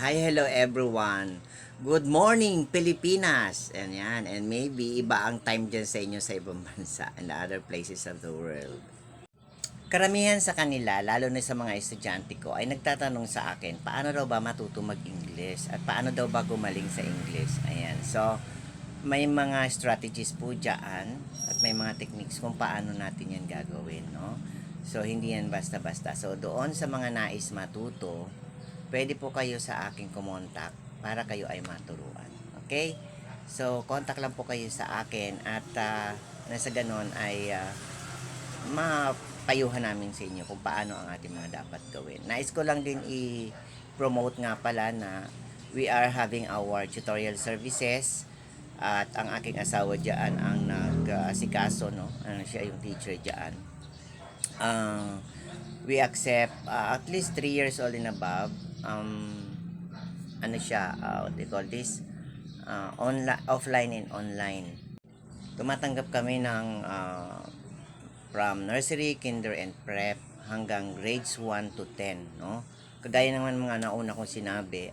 Hi, hello everyone. Good morning, Pilipinas. And yan, and maybe iba ang time dyan sa inyo sa ibang bansa and other places of the world. Karamihan sa kanila, lalo na sa mga estudyante ko, ay nagtatanong sa akin, paano daw ba matuto mag-English? At paano daw ba gumaling sa English? Ayan, so may mga strategies po dyan at may mga techniques kung paano natin yan gagawin, no? So, hindi yan basta-basta. So, doon sa mga nais matuto, pwede po kayo sa aking kumontak para kayo ay maturuan. Okay? So, contact lang po kayo sa akin at nasa ganon ay mapayuhan namin sa inyo kung paano ang ating mga dapat gawin. Nais ko lang din i-promote nga pala na we are having our tutorial services at ang aking asawa dyan ang nag-asikaso, no? Siya yung teacher dyan. We accept at least 3 years old and above. Ano siya, what they call this? Offline and online. Tumatanggap kami ng from nursery, kinder and prep hanggang grades 1 to 10, no? Kagaya naman mga nauna kong sinabi,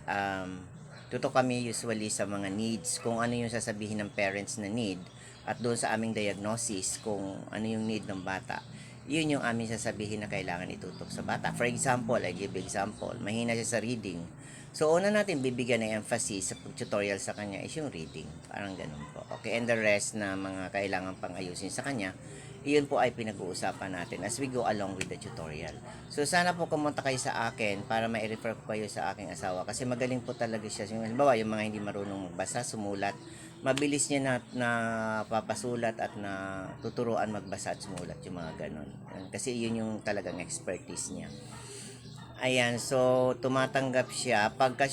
tuto kami usually sa mga needs, kung ano yung sasabihin ng parents na need, at doon sa aming diagnosis kung ano yung need ng bata, yun yung aming sasabihin na kailangan itutok sa bata. For example, I give example, mahina siya sa reading. So, una natin bibigyan ng emphasis sa tutorial sa kanya is yung reading. Parang ganun po. Okay, and the rest na mga kailangan pang ayusin sa kanya, iyon po ay pinag-uusapan natin as we go along with the tutorial. So, sana po kumunta kayo sa akin para ma-refer ko kayo sa aking asawa kasi magaling po talaga siya. Halimbawa, yung mga hindi marunong magbasa, sumulat, mabilis niya na papasulat at na tuturuan magbasa at sumulat yung mga ganun. Kasi yun yung talagang expertise niya. Ayan, so tumatanggap siya. Pagka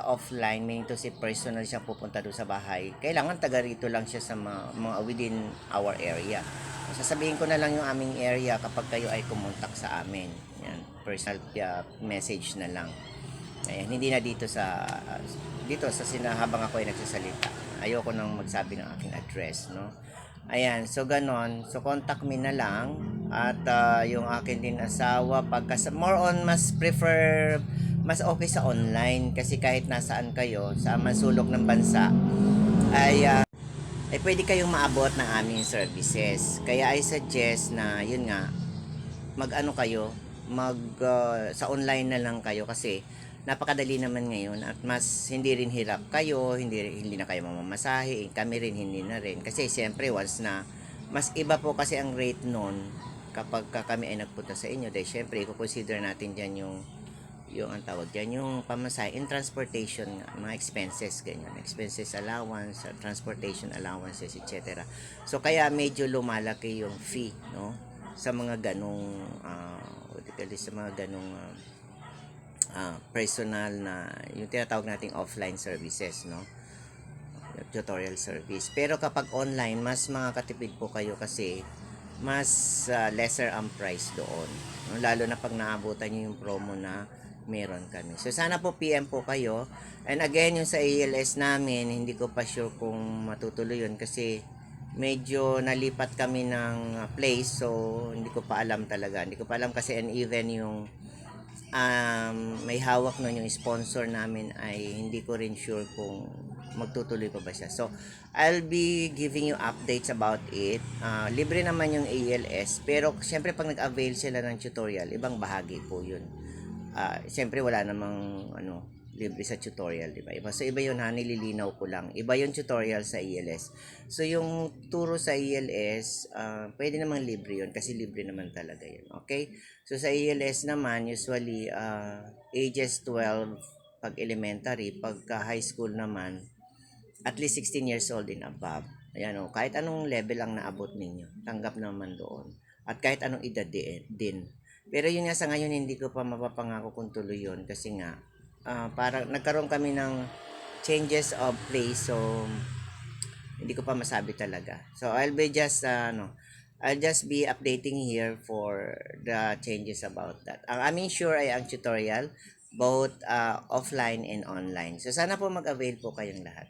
offline, meaning to say personal siyang pupunta doon sa bahay, kailangan taga rito lang siya sa mga within our area. Sasabihin ko na lang yung aming area kapag kayo ay kumontak sa amin. Yan, personal message na lang. Ayan, hindi na dito sa habang ako ay nagsasalita. Ayoko nang magsabi ng aking address, no? Ayan, so ganon. So contact me na lang at yung akin din asawa pagka more on mas okay sa online kasi kahit nasaan kayo sa masulok ng bansa ay pwede kayong maabot ng aming services. Kaya I suggest na yun nga mag-ano kayo, sa online na lang kayo kasi napakadali naman ngayon at mas hindi rin hirap kayo, hindi na kayo mamamasahe, kami rin hindi na rin. Kasi siyempre once na mas iba po kasi ang rate noon kapag kami ay nagpunta sa inyo, dahil siyempre i-consider natin diyan yung ang tawag diyan, yung pamasahe in transportation, mga expenses ganyan, expenses allowance, transportation allowances, etc. So kaya medyo lumalaki yung fee, no? Sa mga ganong sa mga ganong personal na yung tinatawag nating offline services, no? Tutorial service. Pero kapag online, mas makakatipid po kayo kasi mas lesser ang price doon, no? Lalo na pag naabutan nyo yung promo na meron kami. So sana po PM po kayo. And again, yung sa ALS namin, hindi ko pa sure kung matutuloy yun kasi medyo nalipat kami ng place, so hindi ko pa alam talaga. Hindi ko pa alam kasi uneven yung may hawak nun yung sponsor namin ay hindi ko rin sure kung magtutuloy pa ba siya. So, I'll be giving you updates about it. Libre naman yung ALS, pero syempre pag nag-avail sila ng tutorial, ibang bahagi po yun. Siyempre wala namang libre sa tutorial, di ba? So iba yun ha, nililinaw ko lang. Iba yung tutorial sa ELS. So yung turo sa ELS, pwede namang libre yun kasi libre naman talaga yun. Okay? So sa ELS naman, usually ages 12 pag elementary, pagka high school naman, at least 16 years old and above. Ayan o, kahit anong level ang naabot ninyo, tanggap naman doon. At kahit anong edad din. Pero yun nga sa ngayon, hindi ko pa mapapangako kung tuloy yun kasi nga, parang nagkaroon kami ng changes of place, so hindi ko pa masabi talaga. So I'll just be updating here for the changes about that. Ang aming sure ay ang tutorial both offline and online. So sana po mag-avail po kayong lahat.